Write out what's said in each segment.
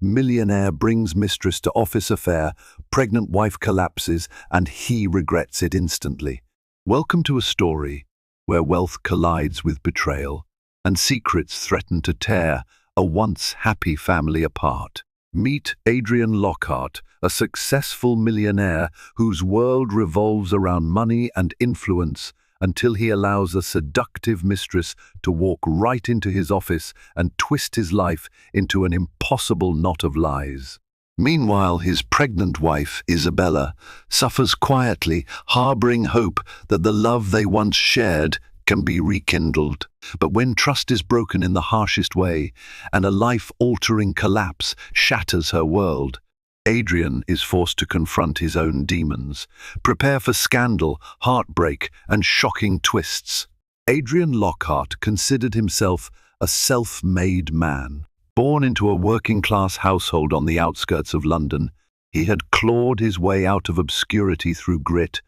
Millionaire brings mistress to office affair, pregnant wife collapses, and he regrets it instantly. Welcome to a story where wealth collides with betrayal, and secrets threaten to tear a once happy family apart. Meet Adrian Lockhart, a successful millionaire whose world revolves around money and influence until he allows a seductive mistress to walk right into his office and twist his life into an impossible knot of lies. Meanwhile, his pregnant wife, Isabella, suffers quietly, harboring hope that the love they once shared can be rekindled. But when trust is broken in the harshest way, and a life-altering collapse shatters her world, Adrian is forced to confront his own demons. Prepare for scandal, heartbreak, and shocking twists. Adrian Lockhart considered himself a self-made man. Born into a working-class household on the outskirts of London, he had clawed his way out of obscurity through grit,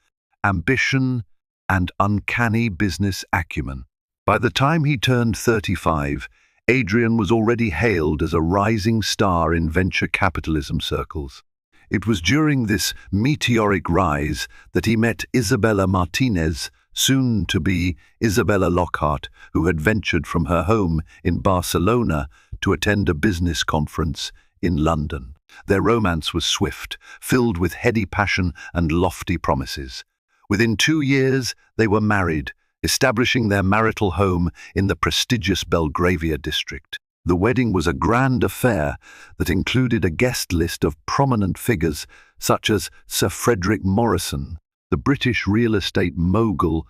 ambition, and uncanny business acumen. By the time he turned 35, Adrian was already hailed as a rising star in venture capitalism circles. It was during this meteoric rise that he met Isabella Martinez, soon to be Isabella Lockhart, who had ventured from her home in Barcelona to attend a business conference in London. Their romance was swift, filled with heady passion and lofty promises. Within 2 years, they were married, establishing their marital home in the prestigious Belgravia district. The wedding was a grand affair that included a guest list of prominent figures such as Sir Frederick Morrison, the British real estate mogul,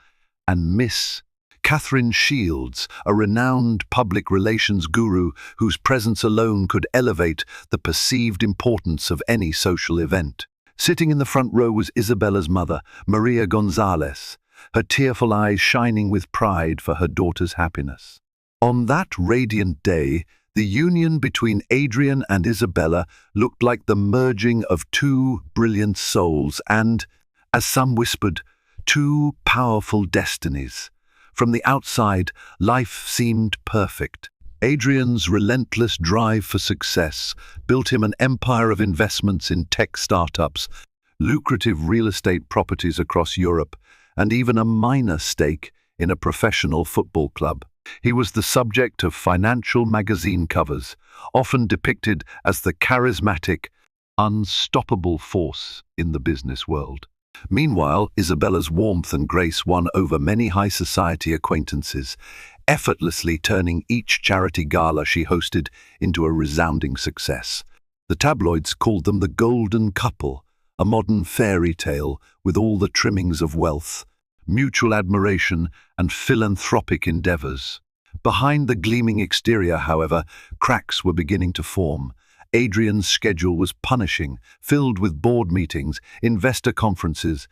and Miss Catherine Shields, a renowned public relations guru whose presence alone could elevate the perceived importance of any social event. Sitting in the front row was Isabella's mother, Maria Gonzalez, her tearful eyes shining with pride for her daughter's happiness. On that radiant day, the union between Adrian and Isabella looked like the merging of two brilliant souls and, as some whispered, two powerful destinies. From the outside, life seemed perfect. Adrian's relentless drive for success built him an empire of investments in tech startups, lucrative real estate properties across Europe, and even a minor stake in a professional football club. He was the subject of financial magazine covers, often depicted as the charismatic, unstoppable force in the business world. Meanwhile, Isabella's warmth and grace won over many high society acquaintances, effortlessly turning each charity gala she hosted into a resounding success. The tabloids called them the Golden Couple, a modern fairy tale with all the trimmings of wealth, mutual admiration, and philanthropic endeavors. Behind the gleaming exterior, however, cracks were beginning to form. Adrian's schedule was punishing, filled with board meetings, investor conferences,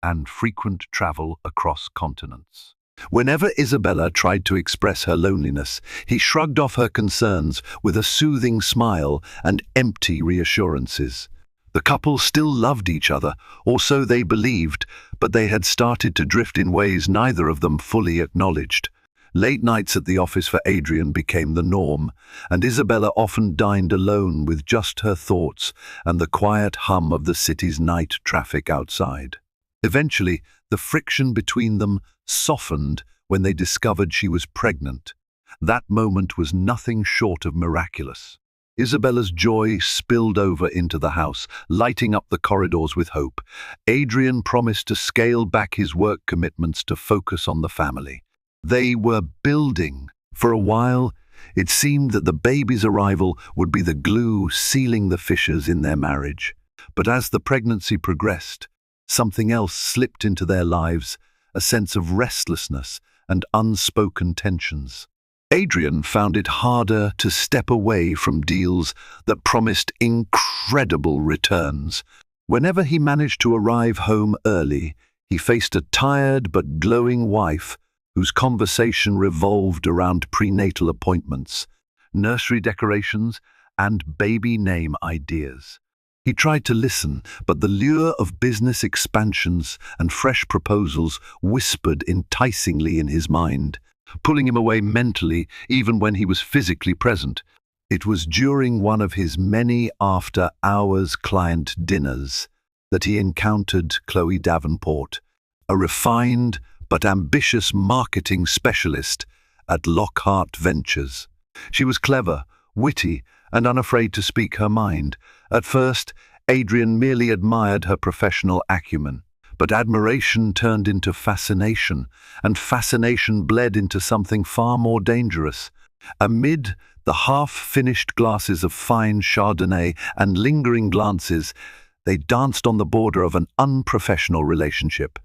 and frequent travel across continents. Whenever Isabella tried to express her loneliness, he shrugged off her concerns with a soothing smile and empty reassurances. The couple still loved each other, or so they believed, but they had started to drift in ways neither of them fully acknowledged. Late nights at the office for Adrian became the norm, and Isabella often dined alone with just her thoughts and the quiet hum of the city's night traffic outside. Eventually, the friction between them softened when they discovered she was pregnant. That moment was nothing short of miraculous. Isabella's joy spilled over into the house, lighting up the corridors with hope. Adrian promised to scale back his work commitments to focus on the family. They were building. For a while, it seemed that the baby's arrival would be the glue sealing the fissures in their marriage. But as the pregnancy progressed, something else slipped into their lives, a sense of restlessness and unspoken tensions. Adrian found it harder to step away from deals that promised incredible returns. Whenever he managed to arrive home early, he faced a tired but glowing wife whose conversation revolved around prenatal appointments, nursery decorations, and baby name ideas. He tried to listen, but the lure of business expansions and fresh proposals whispered enticingly in his mind, pulling him away mentally even when he was physically present. It was during one of his many after-hours client dinners that he encountered Chloe Davenport, a refined but ambitious marketing specialist at Lockhart Ventures. She was clever, witty, and unafraid to speak her mind. At first, Adrian merely admired her professional acumen, but admiration turned into fascination, and fascination bled into something far more dangerous. Amid the half-finished glasses of fine Chardonnay and lingering glances, they danced on the border of an unprofessional relationship.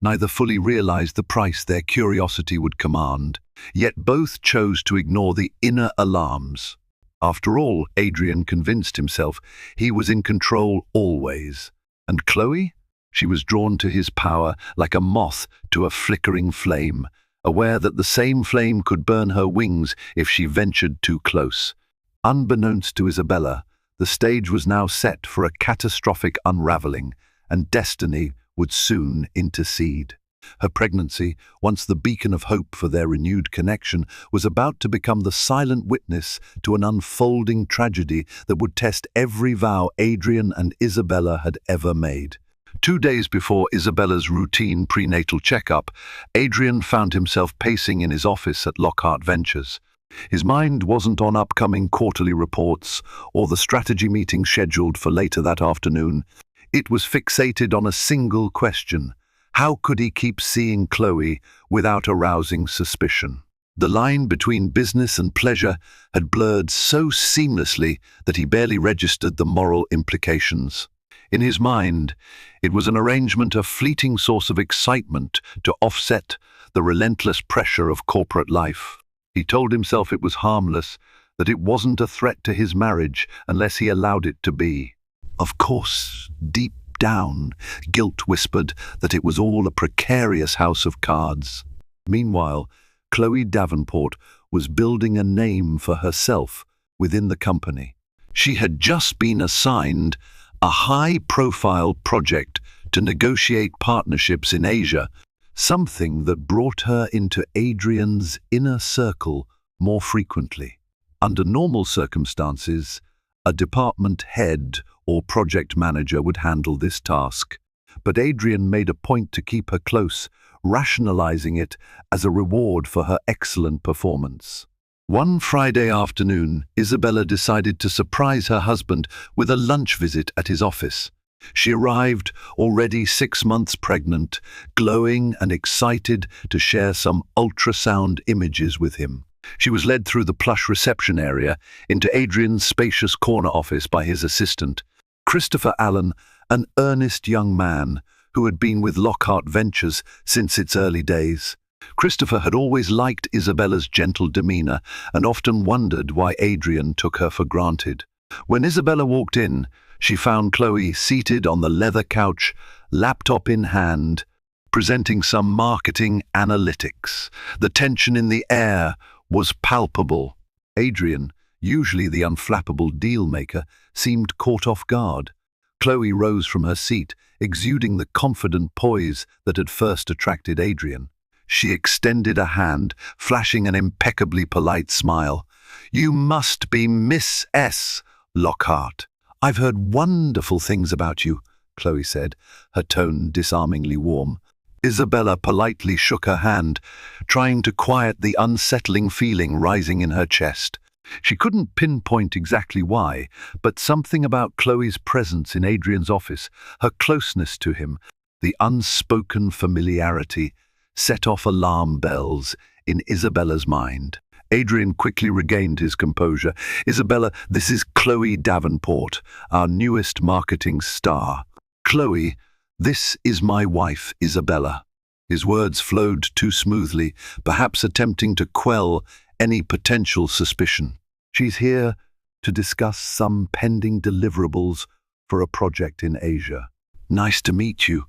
Neither fully realized the price their curiosity would command, yet both chose to ignore the inner alarms. After all, Adrian convinced himself he was in control always. And Chloe? She was drawn to his power like a moth to a flickering flame, aware that the same flame could burn her wings if she ventured too close. Unbeknownst to Isabella, the stage was now set for a catastrophic unraveling, and destiny would soon intercede. Her pregnancy, once the beacon of hope for their renewed connection, was about to become the silent witness to an unfolding tragedy that would test every vow Adrian and Isabella had ever made. 2 days before Isabella's routine prenatal checkup, Adrian found himself pacing in his office at Lockhart Ventures. His mind wasn't on upcoming quarterly reports or the strategy meeting scheduled for later that afternoon. It was fixated on a single question: how could he keep seeing Chloe without arousing suspicion? The line between business and pleasure had blurred so seamlessly that he barely registered the moral implications. In his mind, it was an arrangement, a fleeting source of excitement to offset the relentless pressure of corporate life. He told himself it was harmless, that it wasn't a threat to his marriage unless he allowed it to be. Of course, deep down, guilt whispered that it was all a precarious house of cards. Meanwhile, Chloe Davenport was building a name for herself within the company. She had just been assigned a high-profile project to negotiate partnerships in Asia, something that brought her into Adrian's inner circle more frequently. Under normal circumstances, a department head or project manager would handle this task, but Adrian made a point to keep her close, rationalizing it as a reward for her excellent performance. One Friday afternoon, Isabella decided to surprise her husband with a lunch visit at his office. She arrived already 6 months pregnant, glowing and excited to share some ultrasound images with him. She was led through the plush reception area into Adrian's spacious corner office by his assistant, Christopher Allen, an earnest young man who had been with Lockhart Ventures since its early days. Christopher had always liked Isabella's gentle demeanor and often wondered why Adrian took her for granted. When Isabella walked in, she found Chloe seated on the leather couch, laptop in hand, presenting some marketing analytics. The tension in the air was palpable. Adrian, usually the unflappable deal-maker, seemed caught off guard. Chloe rose from her seat, exuding the confident poise that had first attracted Adrian. She extended a hand, flashing an impeccably polite smile. "You must be Miss S. Lockhart. I've heard wonderful things about you," Chloe said, her tone disarmingly warm. Isabella politely shook her hand, trying to quiet the unsettling feeling rising in her chest. She couldn't pinpoint exactly why, but something about Chloe's presence in Adrian's office, her closeness to him, the unspoken familiarity, set off alarm bells in Isabella's mind. Adrian quickly regained his composure. "Isabella, this is Chloe Davenport, our newest marketing star. Chloe, this is my wife, Isabella." His words flowed too smoothly, perhaps attempting to quell any potential suspicion. "She's here to discuss some pending deliverables for a project in Asia." "Nice to meet you,"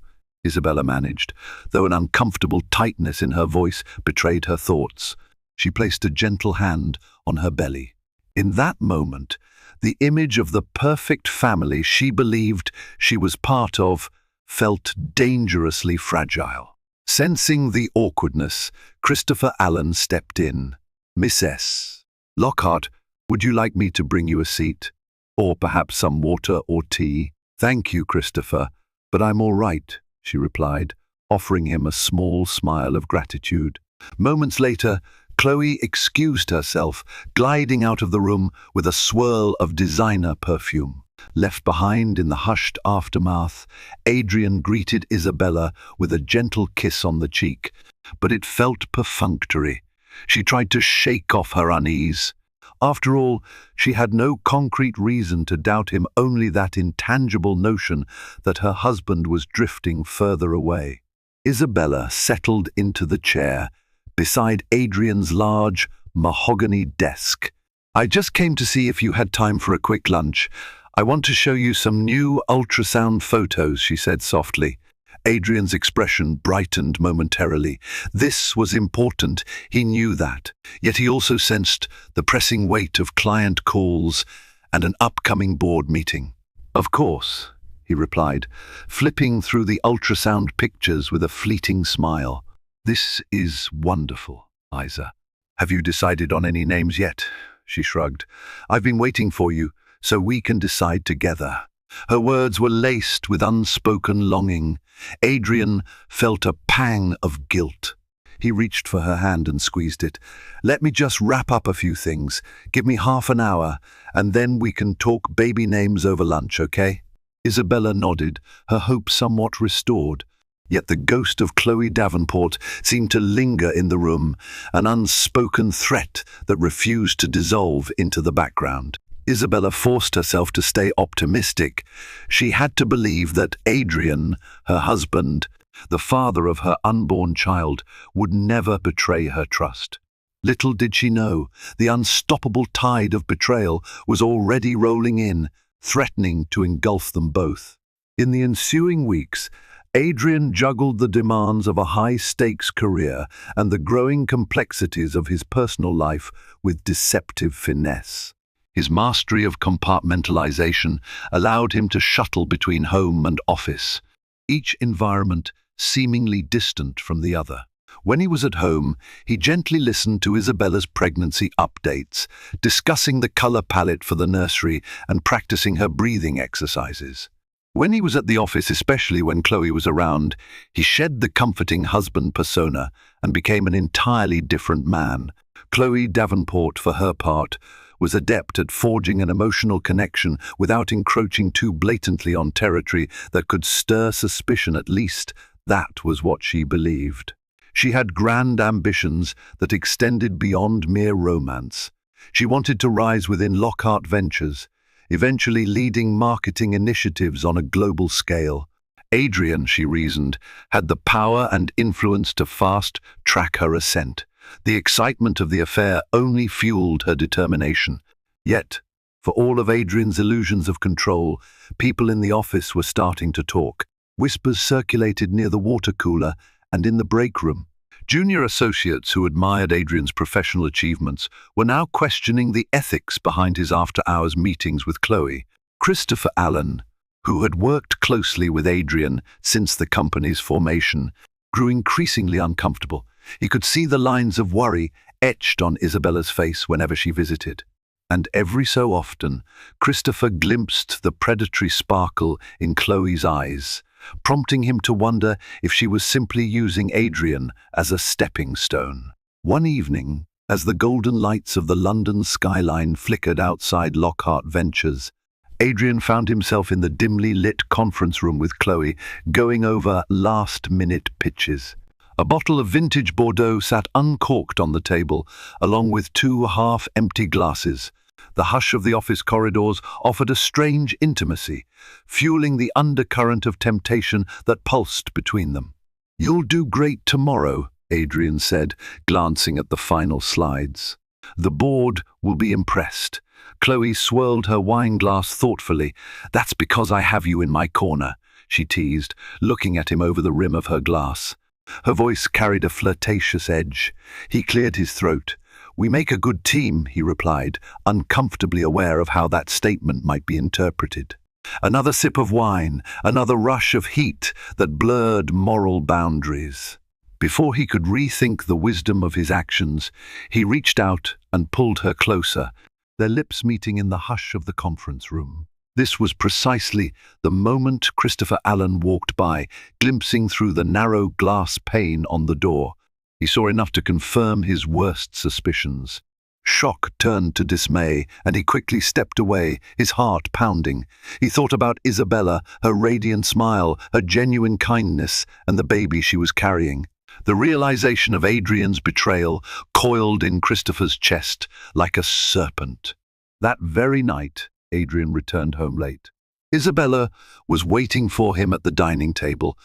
Isabella managed, though an uncomfortable tightness in her voice betrayed her thoughts. She placed a gentle hand on her belly. In that moment, the image of the perfect family she believed she was part of felt dangerously fragile. Sensing the awkwardness, Christopher Allen stepped in. "Miss S. Lockhart, Would you like me to bring you a seat? Or perhaps some water or tea? Thank you, Christopher, but I'm all right, she replied, offering him a small smile of gratitude. Moments later, Chloe excused herself, gliding out of the room with a swirl of designer perfume. Left behind in the hushed aftermath, Adrian greeted Isabella with a gentle kiss on the cheek, but it felt perfunctory. She tried to shake off her unease. After all, she had no concrete reason to doubt him, only that intangible notion that her husband was drifting further away. Isabella settled into the chair beside Adrian's large mahogany desk. I just came to see if you had time for a quick lunch. I want to show you some new ultrasound photos, she said softly. Adrian's expression brightened momentarily. This was important, he knew that. Yet he also sensed the pressing weight of client calls and an upcoming board meeting. Of course, he replied, flipping through the ultrasound pictures with a fleeting smile. This is wonderful, Isa. Have you decided on any names yet? She shrugged. I've been waiting for you, so we can decide together. Her words were laced with unspoken longing. Adrian felt a pang of guilt. He reached for her hand and squeezed it. Let me just wrap up a few things. Give me half an hour, and then we can talk baby names over lunch, okay? Isabella nodded, her hope somewhat restored. Yet the ghost of Chloe Davenport seemed to linger in the room, an unspoken threat that refused to dissolve into the background. Isabella forced herself to stay optimistic. She had to believe that Adrian, her husband, the father of her unborn child, would never betray her trust. Little did she know, the unstoppable tide of betrayal was already rolling in, threatening to engulf them both. In the ensuing weeks, Adrian juggled the demands of a high-stakes career and the growing complexities of his personal life with deceptive finesse. His mastery of compartmentalization allowed him to shuttle between home and office, each environment seemingly distant from the other. When he was at home, he gently listened to Isabella's pregnancy updates, discussing the color palette for the nursery and practicing her breathing exercises. When he was at the office, especially when Chloe was around, he shed the comforting husband persona and became an entirely different man. Chloe Davenport, for her part, was adept at forging an emotional connection without encroaching too blatantly on territory that could stir suspicion. At least that was what she believed. She had grand ambitions that extended beyond mere romance. She wanted to rise within Lockhart Ventures, eventually leading marketing initiatives on a global scale. Adrian, she reasoned, had the power and influence to fast-track her ascent. The excitement of the affair only fueled her determination. Yet, for all of Adrian's illusions of control, people in the office were starting to talk. Whispers circulated near the water cooler and in the break room. Junior associates who admired Adrian's professional achievements were now questioning the ethics behind his after-hours meetings with Chloe. Christopher Allen, who had worked closely with Adrian since the company's formation, grew increasingly uncomfortable. He could see the lines of worry etched on Isabella's face whenever she visited. And every so often, Christopher glimpsed the predatory sparkle in Chloe's eyes, prompting him to wonder if she was simply using Adrian as a stepping stone. One evening, as the golden lights of the London skyline flickered outside Lockhart Ventures, Adrian found himself in the dimly lit conference room with Chloe, going over last-minute pitches. A bottle of vintage Bordeaux sat uncorked on the table, along with 2 half-empty glasses. The hush of the office corridors offered a strange intimacy, fueling the undercurrent of temptation that pulsed between them. "You'll do great tomorrow," Adrian said, glancing at the final slides. "The board will be impressed." Chloe swirled her wine glass thoughtfully. "That's because I have you in my corner," she teased, looking at him over the rim of her glass. Her voice carried a flirtatious edge. He cleared his throat. "We make a good team," he replied, uncomfortably aware of how that statement might be interpreted. Another sip of wine, another rush of heat that blurred moral boundaries. Before he could rethink the wisdom of his actions, he reached out and pulled her closer, their lips meeting in the hush of the conference room. This was precisely the moment Christopher Allen walked by, glimpsing through the narrow glass pane on the door. He saw enough to confirm his worst suspicions. Shock turned to dismay, and he quickly stepped away, his heart pounding. He thought about Isabella, her radiant smile, her genuine kindness, and the baby she was carrying. The realization of Adrian's betrayal coiled in Christopher's chest like a serpent. That very night, Adrian returned home late. Isabella was waiting for him at the dining table,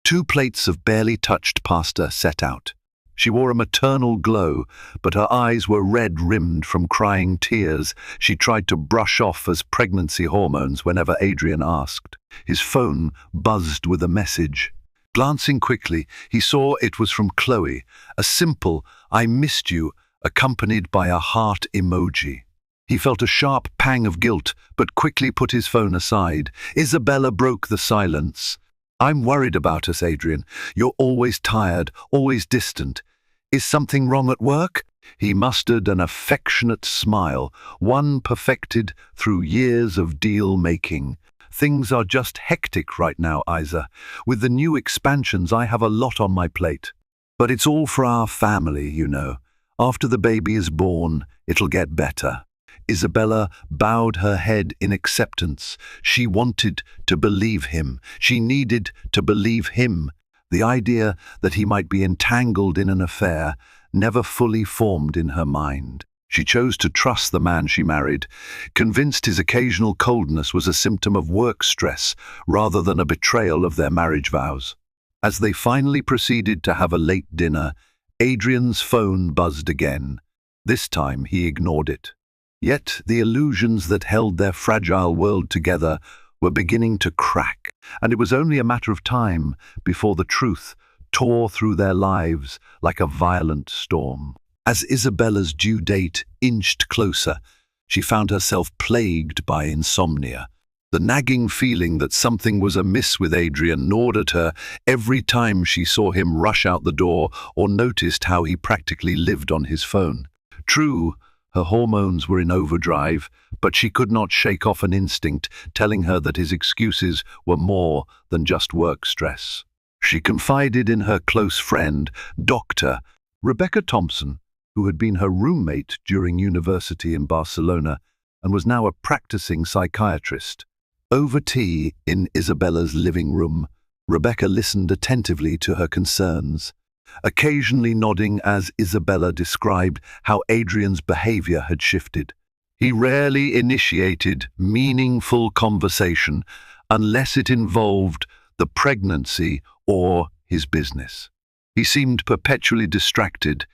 2 plates of barely touched pasta set out. She wore a maternal glow, but her eyes were red-rimmed from crying tears she tried to brush off as pregnancy hormones whenever Adrian asked. His phone buzzed with a message. Glancing quickly, he saw it was from Chloe, a simple "I missed you" accompanied by a heart emoji. He felt a sharp pang of guilt, but quickly put his phone aside. Isabella broke the silence. "I'm worried about us, Adrian. You're always tired, always distant. Is something wrong at work?" He mustered an affectionate smile, one perfected through years of deal-making. "Things are just hectic right now, Isa. With the new expansions, I have a lot on my plate. But it's all for our family, you know. After the baby is born, it'll get better." Isabella bowed her head in acceptance. She wanted to believe him. She needed to believe him. The idea that he might be entangled in an affair never fully formed in her mind. She chose to trust the man she married, convinced his occasional coldness was a symptom of work stress rather than a betrayal of their marriage vows. As they finally proceeded to have a late dinner, Adrian's phone buzzed again. This time he ignored it. Yet the illusions that held their fragile world together were beginning to crack, and it was only a matter of time before the truth tore through their lives like a violent storm. As Isabella's due date inched closer, she found herself plagued by insomnia. The nagging feeling that something was amiss with Adrian gnawed at her every time she saw him rush out the door or noticed how he practically lived on his phone. True, her hormones were in overdrive, but she could not shake off an instinct telling her that his excuses were more than just work stress. She confided in her close friend, Dr. Rebecca Thompson, who had been her roommate during university in Barcelona and was now a practicing psychiatrist. Over tea in Isabella's living room, Rebecca listened attentively to her concerns, occasionally nodding as Isabella described how Adrian's behavior had shifted. He rarely initiated meaningful conversation unless it involved the pregnancy or his business. He seemed perpetually distracted,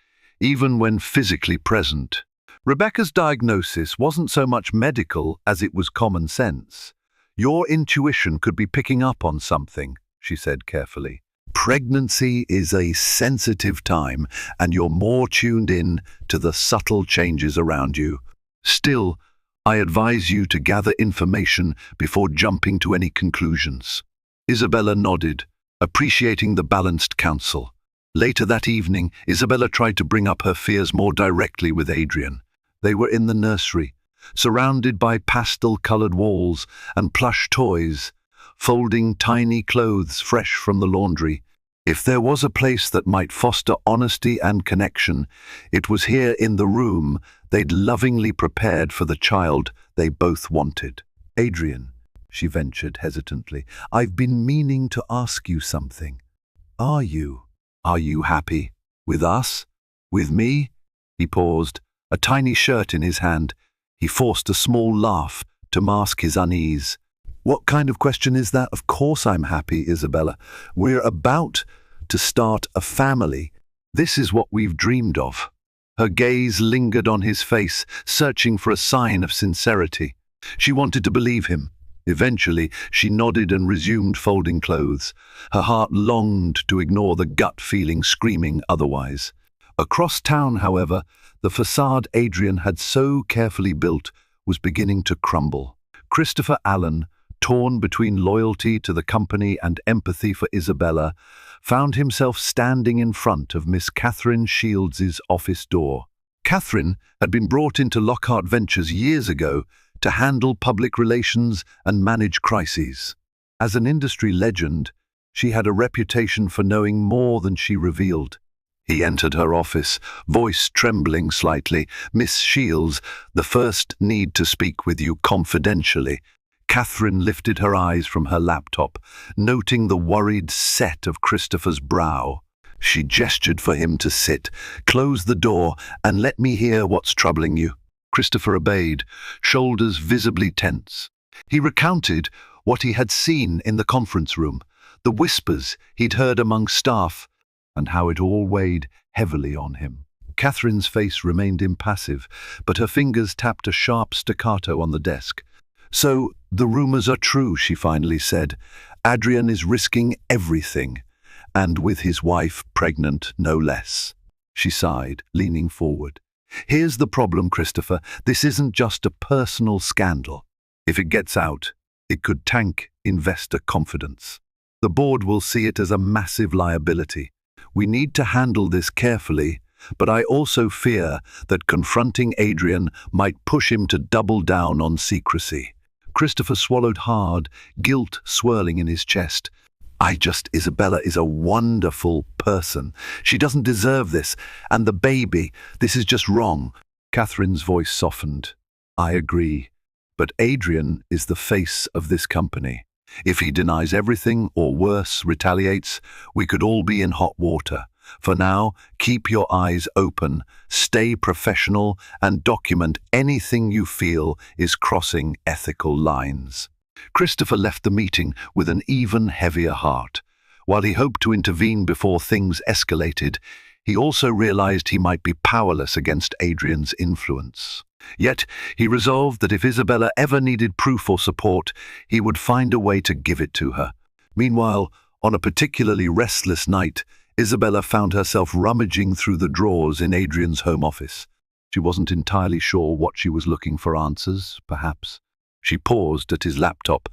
even when physically present. Rebecca's diagnosis wasn't so much medical as it was common sense. "Your intuition could be picking up on something," she said carefully. "Pregnancy is a sensitive time, and you're more tuned in to the subtle changes around you. Still, I advise you to gather information before jumping to any conclusions." Isabella nodded, appreciating the balanced counsel. Later that evening, Isabella tried to bring up her fears more directly with Adrian. They were in the nursery, surrounded by pastel-colored walls and plush toys, folding tiny clothes fresh from the laundry. If there was a place that might foster honesty and connection, it was here in the room they'd lovingly prepared for the child they both wanted. "Adrian," she ventured hesitantly, "I've been meaning to ask you something. Are you happy? With us? With me?" He paused, a tiny shirt in his hand. He forced a small laugh to mask his unease. "What kind of question is that? Of course I'm happy, Isabella. We're about to start a family. This is what we've dreamed of." Her gaze lingered on his face, searching for a sign of sincerity. She wanted to believe him. Eventually, she nodded and resumed folding clothes. Her heart longed to ignore the gut feeling screaming otherwise. Across town, however, the facade Adrian had so carefully built was beginning to crumble. Christopher Allen, torn between loyalty to the company and empathy for Isabella, found himself standing in front of Miss Catherine Shields's office door. Catherine had been brought into Lockhart Ventures years ago to handle public relations and manage crises. As an industry legend, she had a reputation for knowing more than she revealed. He entered her office, voice trembling slightly. "Miss Shields, the first need to speak with you confidentially." Catherine lifted her eyes from her laptop, noting the worried set of Christopher's brow. She gestured for him to sit. "Close the door and let me hear what's troubling you." Christopher obeyed, shoulders visibly tense. He recounted what he had seen in the conference room, the whispers he'd heard among staff, and how it all weighed heavily on him. Catherine's face remained impassive, but her fingers tapped a sharp staccato on the desk. "So, the rumors are true," she finally said. "Adrian is risking everything, and with his wife pregnant, no less." She sighed, leaning forward. "Here's the problem, Christopher. This isn't just a personal scandal. If it gets out, it could tank investor confidence. The board will see it as a massive liability. We need to handle this carefully, but I also fear that confronting Adrian might push him to double down on secrecy." Christopher swallowed hard, guilt swirling in his chest. Isabella is a wonderful person. She doesn't deserve this. And the baby, this is just wrong." Catherine's voice softened. "I agree. But Adrian is the face of this company. If he denies everything, or worse, retaliates, we could all be in hot water. For now, keep your eyes open, stay professional, and document anything you feel is crossing ethical lines." Christopher left the meeting with an even heavier heart. While he hoped to intervene before things escalated, he also realized he might be powerless against Adrian's influence. Yet, he resolved that if Isabella ever needed proof or support, he would find a way to give it to her. Meanwhile, on a particularly restless night, Isabella found herself rummaging through the drawers in Adrian's home office. She wasn't entirely sure what she was looking for answers, perhaps. She paused at his laptop.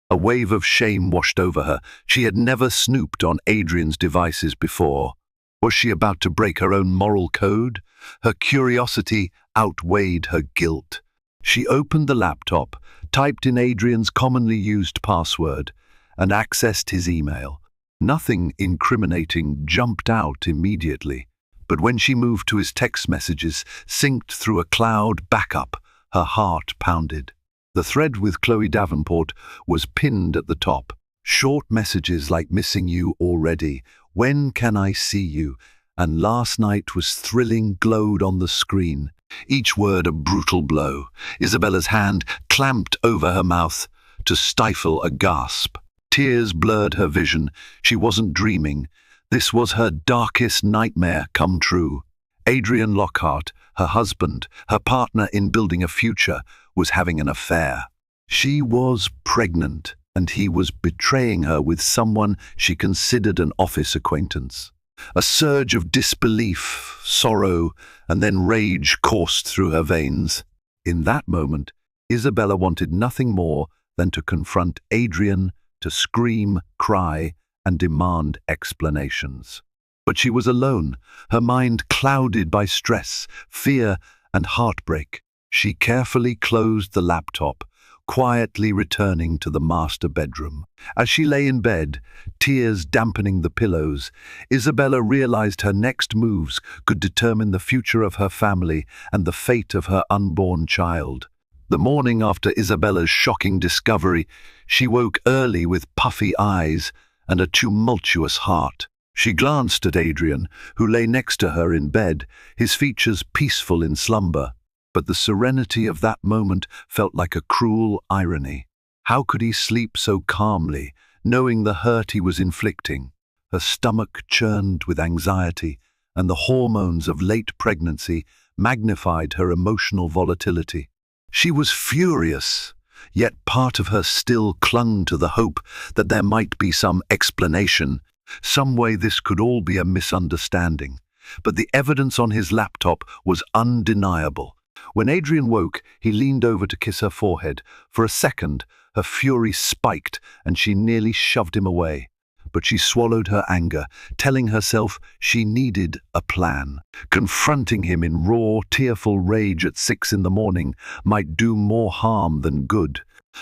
A wave of shame washed over her. She had never snooped on Adrian's devices before. Was she about to break her own moral code? Her curiosity outweighed her guilt. She opened the laptop, typed in Adrian's commonly used password, and accessed his email. Nothing incriminating jumped out immediately, but when she moved to his text messages, synced through a cloud backup, her heart pounded. The thread with Chloe Davenport was pinned at the top. Short messages like "missing you already," "when can I see you," and "last night was thrilling" glowed on the screen. Each word a brutal blow. Isabella's hand clamped over her mouth to stifle a gasp. Tears blurred her vision. She wasn't dreaming. This was her darkest nightmare come true. Adrian Lockhart, her husband, her partner in building a future, was having an affair. She was pregnant, and he was betraying her with someone she considered an office acquaintance. A surge of disbelief, sorrow, and then rage coursed through her veins. In that moment, Isabella wanted nothing more than to confront Adrian, to scream, cry, and demand explanations. But she was alone, her mind clouded by stress, fear, and heartbreak. She carefully closed the laptop, quietly returning to the master bedroom. As she lay in bed, tears dampening the pillows, Isabella realized her next moves could determine the future of her family and the fate of her unborn child. The morning after Isabella's shocking discovery, she woke early with puffy eyes and a tumultuous heart. She glanced at Adrian, who lay next to her in bed, his features peaceful in slumber. But the serenity of that moment felt like a cruel irony. How could he sleep so calmly, knowing the hurt he was inflicting? Her stomach churned with anxiety, and the hormones of late pregnancy magnified her emotional volatility. She was furious, yet part of her still clung to the hope that there might be some explanation, some way this could all be a misunderstanding. But the evidence on his laptop was undeniable. When Adrian woke, he leaned over to kiss her forehead. For a second, her fury spiked and she nearly shoved him away. but she swallowed her anger, telling herself she needed a plan. Confronting him in raw, tearful rage at 6 in the morning might do more harm than good.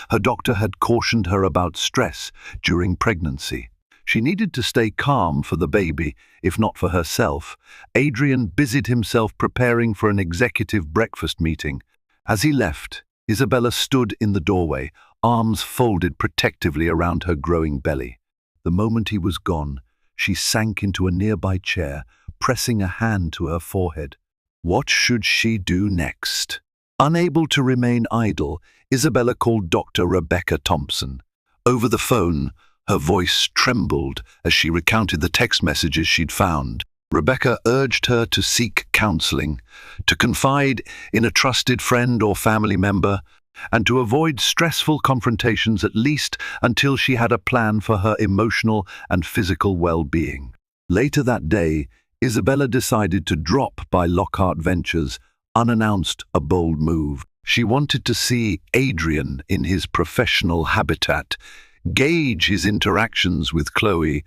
Her doctor had cautioned her about stress during pregnancy. She needed to stay calm for the baby, if not for herself. Adrian busied himself preparing for an executive breakfast meeting. As he left, Isabella stood in the doorway, arms folded protectively around her growing belly. The moment he was gone, she sank into a nearby chair, pressing a hand to her forehead. What should she do next? Unable to remain idle, Isabella called Dr. Rebecca Thompson. Over the phone, her voice trembled as she recounted the text messages she'd found. Rebecca urged her to seek counseling, to confide in a trusted friend or family member, and to avoid stressful confrontations at least until she had a plan for her emotional and physical well-being. Later that day, Isabella decided to drop by Lockhart Ventures, unannounced, a bold move. She wanted to see Adrian in his professional habitat, gauge his interactions with Chloe,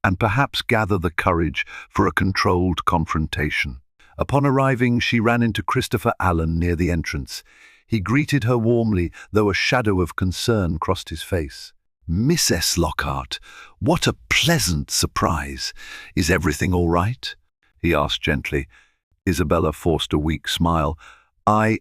and perhaps gather the courage for a controlled confrontation. Upon arriving, she ran into Christopher Allen near the entrance. He greeted her warmly, though a shadow of concern crossed his face. "Mrs. Lockhart, what a pleasant surprise. Is everything all right?" he asked gently. Isabella forced a weak smile. I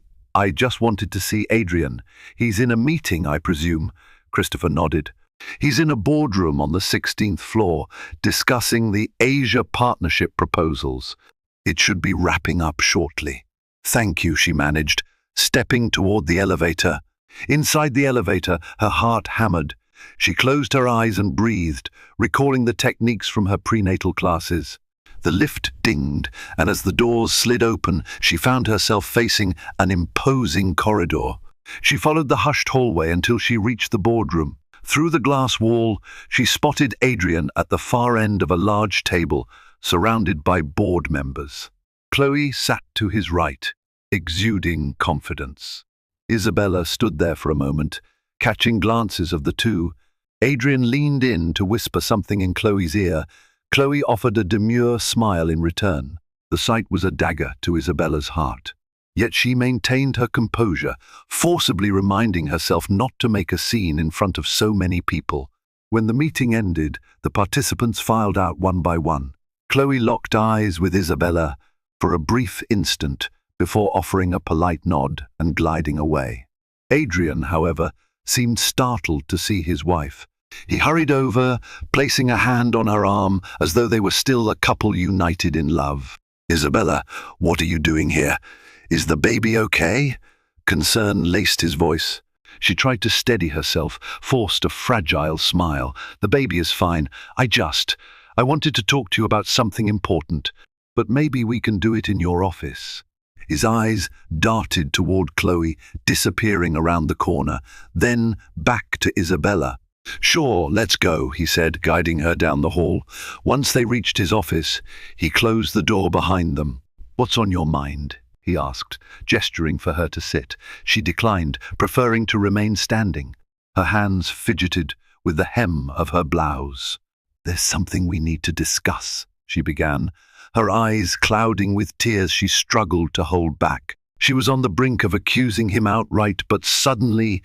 just wanted to see Adrian. He's in a meeting, I presume." Christopher nodded. "He's in a boardroom on the 16th floor, discussing the Asia partnership proposals. It should be wrapping up shortly." "Thank you," she managed, stepping toward the elevator. Inside the elevator, her heart hammered. She closed her eyes and breathed, recalling the techniques from her prenatal classes. The lift dinged, and as the doors slid open, she found herself facing an imposing corridor. She followed the hushed hallway until she reached the boardroom. Through the glass wall, she spotted Adrian at the far end of a large table, surrounded by board members. Chloe sat to his right, exuding confidence. Isabella stood there for a moment, catching glances of the two. Adrian leaned in to whisper something in Chloe's ear. Chloe offered a demure smile in return. The sight was a dagger to Isabella's heart. Yet she maintained her composure, forcibly reminding herself not to make a scene in front of so many people. When the meeting ended, the participants filed out one by one. Chloe locked eyes with Isabella for a brief instant before offering a polite nod and gliding away. Adrian, however, seemed startled to see his wife. He hurried over, placing a hand on her arm as though they were still a couple united in love. "Isabella, what are you doing here? Is the baby okay?" Concern laced his voice. She tried to steady herself, forced a fragile smile. "The baby is fine. I wanted to talk to you about something important, but maybe we can do it in your office." His eyes darted toward Chloe, disappearing around the corner, then back to Isabella. "Sure, let's go," he said, guiding her down the hall. Once they reached his office, he closed the door behind them. "What's on your mind?" he asked, gesturing for her to sit. She declined, preferring to remain standing. Her hands fidgeted with the hem of her blouse. "There's something we need to discuss," she began. Her eyes clouding with tears, she struggled to hold back. She was on the brink of accusing him outright, but suddenly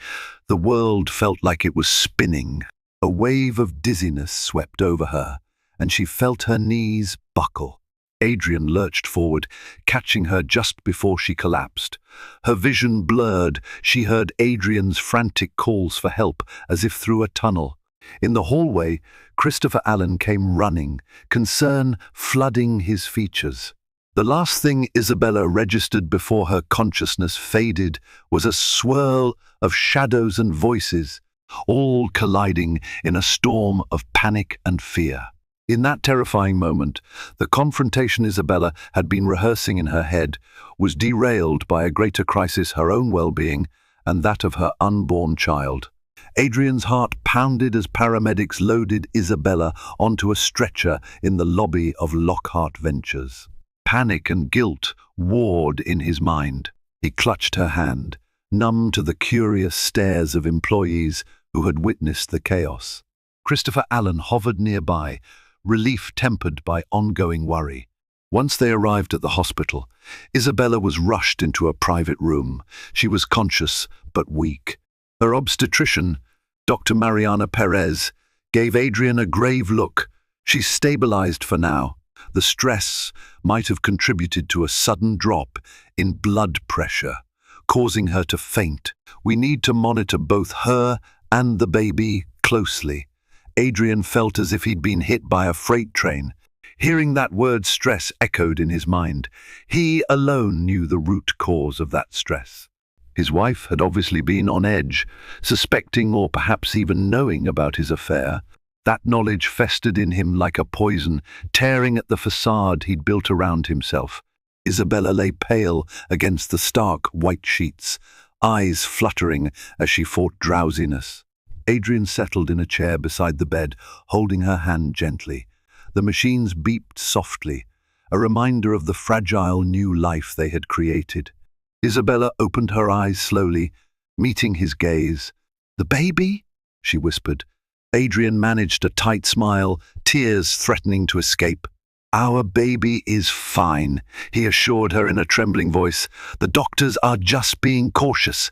the world felt like it was spinning. A wave of dizziness swept over her, and she felt her knees buckle. Adrian lurched forward, catching her just before she collapsed. Her vision blurred. She heard Adrian's frantic calls for help, as if through a tunnel. In the hallway, Christopher Allen came running, concern flooding his features. The last thing Isabella registered before her consciousness faded was a swirl of shadows and voices, all colliding in a storm of panic and fear. In that terrifying moment, the confrontation Isabella had been rehearsing in her head was derailed by a greater crisis, her own well-being and that of her unborn child. Adrian's heart pounded as paramedics loaded Isabella onto a stretcher in the lobby of Lockhart Ventures. Panic and guilt warred in his mind. He clutched her hand, numb to the curious stares of employees who had witnessed the chaos. Christopher Allen hovered nearby, relief tempered by ongoing worry. Once they arrived at the hospital, Isabella was rushed into a private room. She was conscious but weak. Her obstetrician, Dr. Mariana Perez, gave Adrian a grave look. She's stabilized for now. The stress might have contributed to a sudden drop in blood pressure, causing her to faint. We need to monitor both her and the baby closely. Adrian felt as if he'd been hit by a freight train. Hearing that word stress echoed in his mind. He alone knew the root cause of that stress. His wife had obviously been on edge, suspecting or perhaps even knowing about his affair. That knowledge festered in him like a poison, tearing at the facade he'd built around himself. Isabella lay pale against the stark white sheets, eyes fluttering as she fought drowsiness. Adrian settled in a chair beside the bed, holding her hand gently. The machines beeped softly, a reminder of the fragile new life they had created. Isabella opened her eyes slowly, meeting his gaze. "The baby?" she whispered. Adrian managed a tight smile, tears threatening to escape. "Our baby is fine," he assured her in a trembling voice. "The doctors are just being cautious."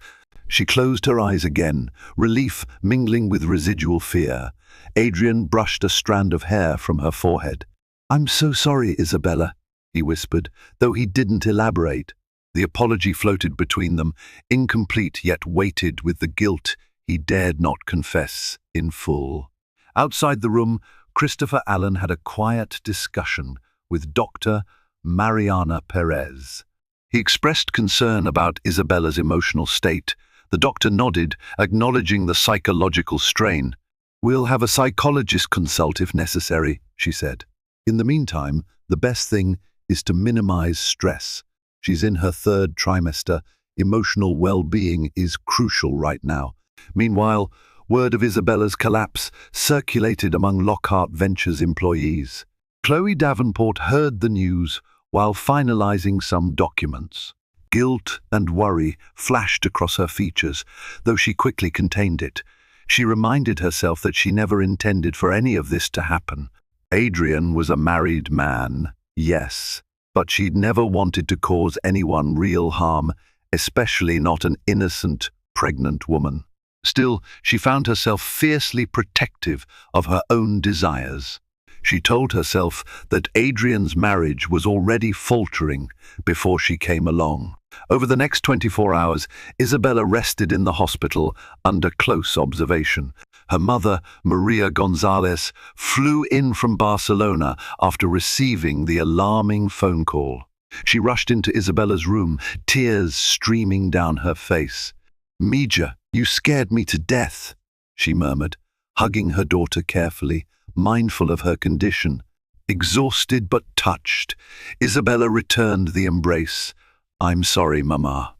She closed her eyes again, relief mingling with residual fear. Adrian brushed a strand of hair from her forehead. "I'm so sorry, Isabella," he whispered, though he didn't elaborate. The apology floated between them, incomplete yet weighted with the guilt he dared not confess in full. Outside the room, Christopher Allen had a quiet discussion with Dr. Mariana Perez. He expressed concern about Isabella's emotional state. The doctor nodded, acknowledging the psychological strain. "We'll have a psychologist consult if necessary," she said. "In the meantime, the best thing is to minimize stress. She's in her third trimester. Emotional well-being is crucial right now." Meanwhile, word of Isabella's collapse circulated among Lockhart Ventures employees. Chloe Davenport heard the news while finalizing some documents. Guilt and worry flashed across her features, though she quickly contained it. She reminded herself that she never intended for any of this to happen. Adrian was a married man, yes, but she'd never wanted to cause anyone real harm, especially not an innocent, pregnant woman. Still, she found herself fiercely protective of her own desires. She told herself that Adrian's marriage was already faltering before she came along. Over the next 24 hours, Isabella rested in the hospital under close observation. Her mother, Maria Gonzalez, flew in from Barcelona after receiving the alarming phone call. She rushed into Isabella's room, tears streaming down her face. "Mija, you scared me to death," she murmured, hugging her daughter carefully, mindful of her condition. Exhausted but touched, Isabella returned the embrace. "I'm sorry, Mama.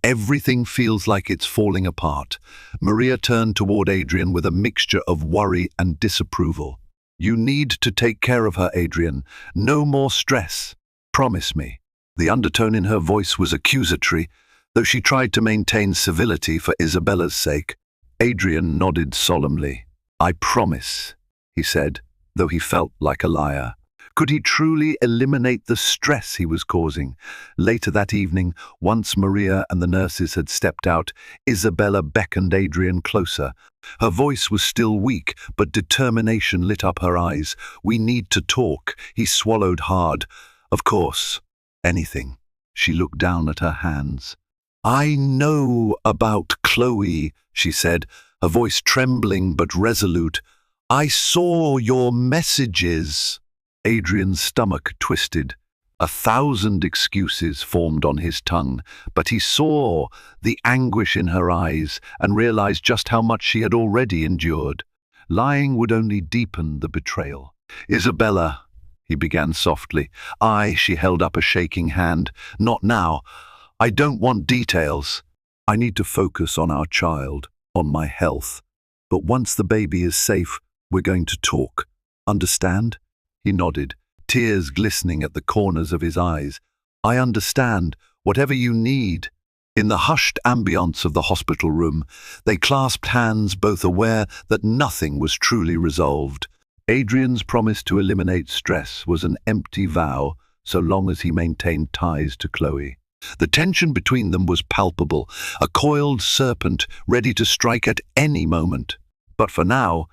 Everything feels like it's falling apart." Maria turned toward Adrian with a mixture of worry and disapproval. "You need to take care of her, Adrian. No more stress. Promise me." The undertone in her voice was accusatory, though she tried to maintain civility for Isabella's sake. Adrian nodded solemnly. "I promise," he said, though he felt like a liar. Could he truly eliminate the stress he was causing? Later that evening, once Maria and the nurses had stepped out, Isabella beckoned Adrian closer. Her voice was still weak, but determination lit up her eyes. "We need to talk." He swallowed hard. "Of course. Anything." She looked down at her hands. "I know about Chloe," she said, her voice trembling but resolute. "I saw your messages." Adrian's stomach twisted. 1,000 excuses formed on his tongue, but he saw the anguish in her eyes and realized just how much she had already endured. Lying would only deepen the betrayal. "Isabella," he began softly. She held up a shaking hand. "Not now. I don't want details. I need to focus on our child, on my health. But once the baby is safe, we're going to talk. Understand?" He nodded, tears glistening at the corners of his eyes. "I understand. Whatever you need." In the hushed ambience of the hospital room, they clasped hands, both aware that nothing was truly resolved. Adrian's promise to eliminate stress was an empty vow so long as he maintained ties to Chloe. The tension between them was palpable, a coiled serpent ready to strike at any moment. But for now,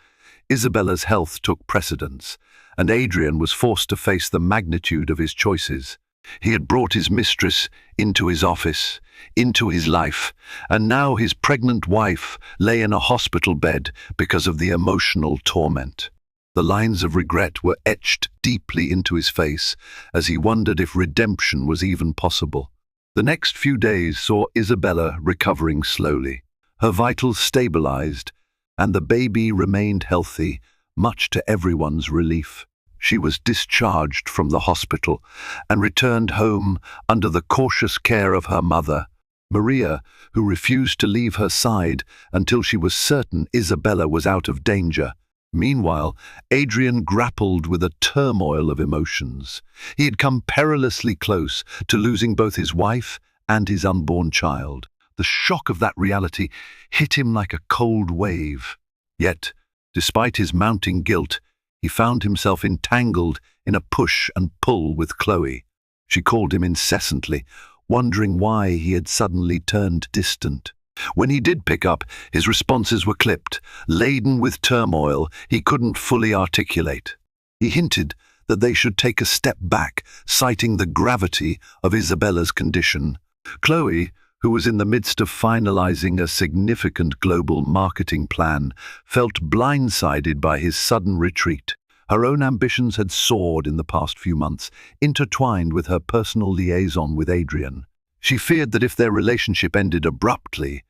Isabella's health took precedence, and Adrian was forced to face the magnitude of his choices. He had brought his mistress into his office, into his life, and now his pregnant wife lay in a hospital bed because of the emotional torment. The lines of regret were etched deeply into his face as he wondered if redemption was even possible. The next few days saw Isabella recovering slowly. Her vitals stabilized, and the baby remained healthy, much to everyone's relief. She was discharged from the hospital and returned home under the cautious care of her mother, Maria, who refused to leave her side until she was certain Isabella was out of danger. Meanwhile, Adrian grappled with a turmoil of emotions. He had come perilously close to losing both his wife and his unborn child. The shock of that reality hit him like a cold wave. Yet, despite his mounting guilt, he found himself entangled in a push and pull with Chloe. She called him incessantly, wondering why he had suddenly turned distant. When he did pick up, his responses were clipped, laden with turmoil he couldn't fully articulate. He hinted that they should take a step back, citing the gravity of Isabella's condition. Chloe, who was in the midst of finalizing a significant global marketing plan, felt blindsided by his sudden retreat. Her own ambitions had soared in the past few months, intertwined with her personal liaison with Adrian. She feared that if their relationship ended abruptly,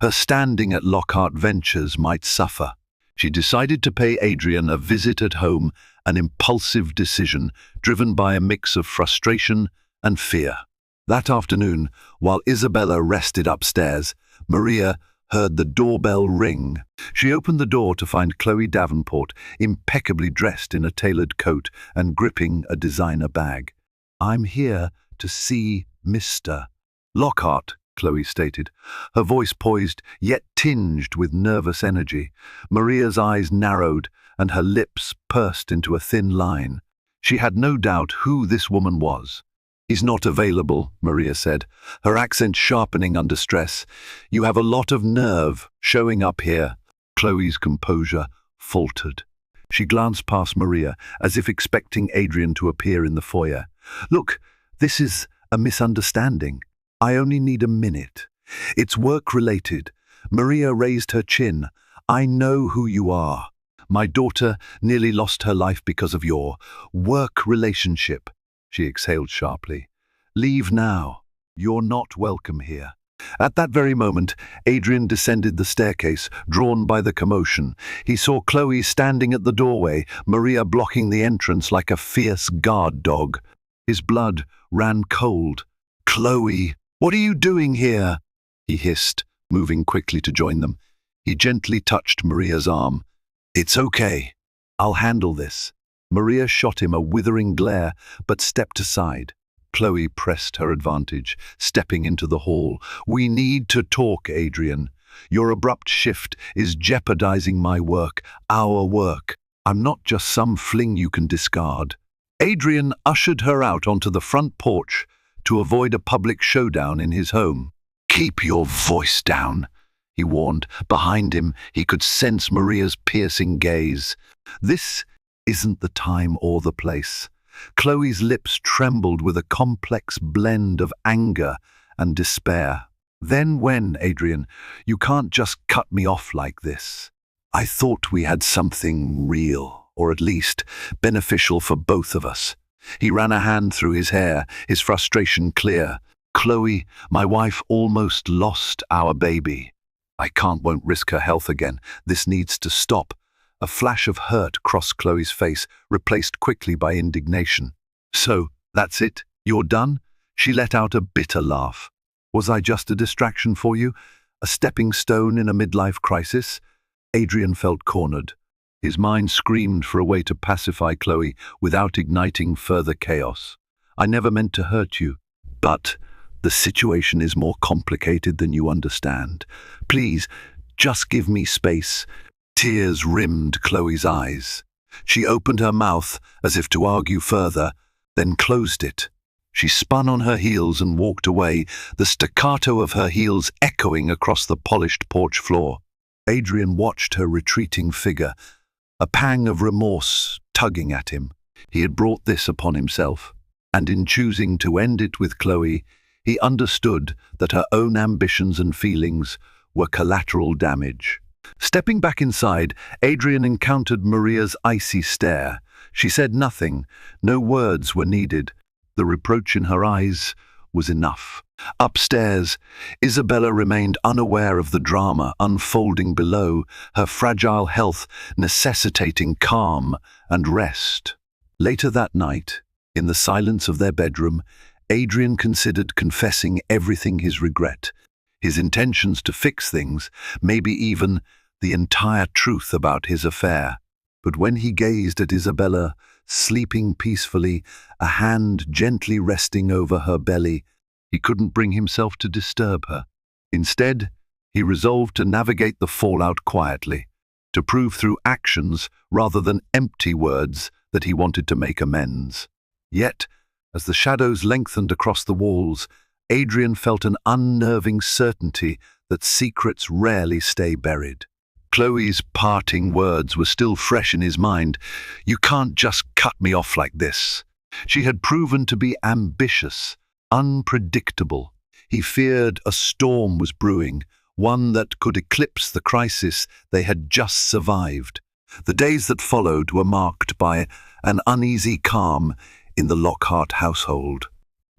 her standing at Lockhart Ventures might suffer. She decided to pay Adrian a visit at home, an impulsive decision driven by a mix of frustration and fear. That afternoon, while Isabella rested upstairs, Maria heard the doorbell ring. She opened the door to find Chloe Davenport, impeccably dressed in a tailored coat and gripping a designer bag. "I'm here to see Mr. Lockhart," Chloe stated, her voice poised yet tinged with nervous energy. Maria's eyes narrowed and her lips pursed into a thin line. She had no doubt who this woman was. "He's not available," Maria said, her accent sharpening under stress. "You have a lot of nerve showing up here." Chloe's composure faltered. She glanced past Maria, as if expecting Adrian to appear in the foyer. "Look, this is a misunderstanding. I only need a minute. It's work-related." Maria raised her chin. "I know who you are. My daughter nearly lost her life because of your work relationship." She exhaled sharply. "Leave now. You're not welcome here." At that very moment, Adrian descended the staircase, drawn by the commotion. He saw Chloe standing at the doorway, Maria blocking the entrance like a fierce guard dog. His blood ran cold. "Chloe, what are you doing here?" he hissed, moving quickly to join them. He gently touched Maria's arm. "It's okay. I'll handle this." Maria shot him a withering glare, but stepped aside. Chloe pressed her advantage, stepping into the hall. "We need to talk, Adrian. Your abrupt shift is jeopardizing my work, our work. I'm not just some fling you can discard." Adrian ushered her out onto the front porch to avoid a public showdown in his home. "Keep your voice down," he warned. Behind him, he could sense Maria's piercing gaze. "This isn't the time or the place." Chloe's lips trembled with a complex blend of anger and despair. "Then when, Adrian? You can't just cut me off like this. I thought we had something real, or at least beneficial for both of us." He ran a hand through his hair, his frustration clear. "Chloe, my wife almost lost our baby. I won't risk her health again. This needs to stop." A flash of hurt crossed Chloe's face, replaced quickly by indignation. "So, that's it? You're done?" She let out a bitter laugh. "Was I just a distraction for you? A stepping stone in a midlife crisis?" Adrian felt cornered. His mind screamed for a way to pacify Chloe without igniting further chaos. "I never meant to hurt you, but The situation is more complicated than you understand. Please, just give me space." Tears rimmed Chloe's eyes. She opened her mouth as if to argue further, then closed it. She spun on her heels and walked away, the staccato of her heels echoing across the polished porch floor. Adrian watched her retreating figure, a pang of remorse tugging at him. He had brought this upon himself, and in choosing to end it with Chloe, he understood that her own ambitions and feelings were collateral damage. Stepping back inside, Adrian encountered Maria's icy stare. She said nothing. No words were needed. The reproach in her eyes was enough. Upstairs, Isabella remained unaware of the drama unfolding below, her fragile health necessitating calm and rest. Later that night, in the silence of their bedroom, Adrian considered confessing everything: his regret, his intentions to fix things, maybe even the entire truth about his affair. But when he gazed at Isabella, sleeping peacefully, a hand gently resting over her belly, he couldn't bring himself to disturb her. Instead, he resolved to navigate the fallout quietly, to prove through actions rather than empty words that he wanted to make amends. Yet, as the shadows lengthened across the walls, Adrian felt an unnerving certainty that secrets rarely stay buried. Chloe's parting words were still fresh in his mind. "You can't just cut me off like this." She had proven to be ambitious, unpredictable. He feared a storm was brewing, one that could eclipse the crisis they had just survived. The days that followed were marked by an uneasy calm in the Lockhart household.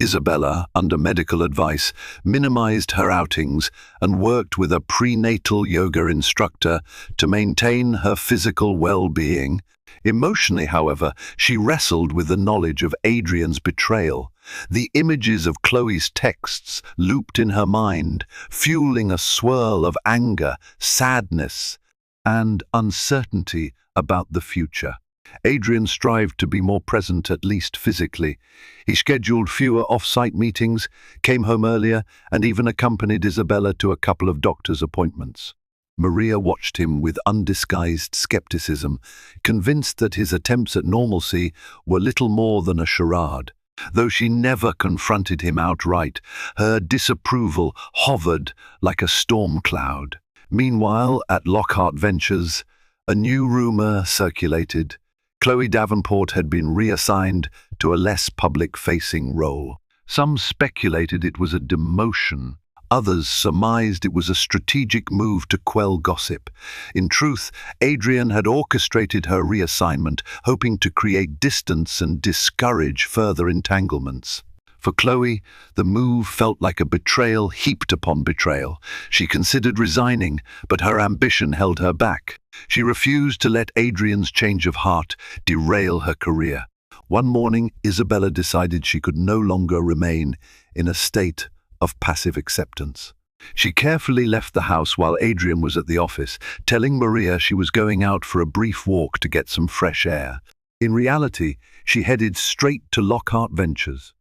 Isabella, under medical advice, minimized her outings and worked with a prenatal yoga instructor to maintain her physical well-being. Emotionally, however, she wrestled with the knowledge of Adrian's betrayal. The images of Chloe's texts looped in her mind, fueling a swirl of anger, sadness, and uncertainty about the future. Adrian strived to be more present, at least physically. He scheduled fewer off-site meetings, came home earlier, and even accompanied Isabella to a couple of doctor's appointments. Maria watched him with undisguised skepticism, convinced that his attempts at normalcy were little more than a charade. Though she never confronted him outright, her disapproval hovered like a storm cloud. Meanwhile, at Lockhart Ventures, a new rumor circulated. Chloe Davenport had been reassigned to a less public-facing role. Some speculated it was a demotion. Others surmised it was a strategic move to quell gossip. In truth, Adrian had orchestrated her reassignment, hoping to create distance and discourage further entanglements. For Chloe, the move felt like a betrayal heaped upon betrayal. She considered resigning, but her ambition held her back. She refused to let Adrian's change of heart derail her career. One morning, Isabella decided she could no longer remain in a state of passive acceptance. She carefully left the house while Adrian was at the office, telling Maria she was going out for a brief walk to get some fresh air. In reality, she headed straight to Lockhart Ventures.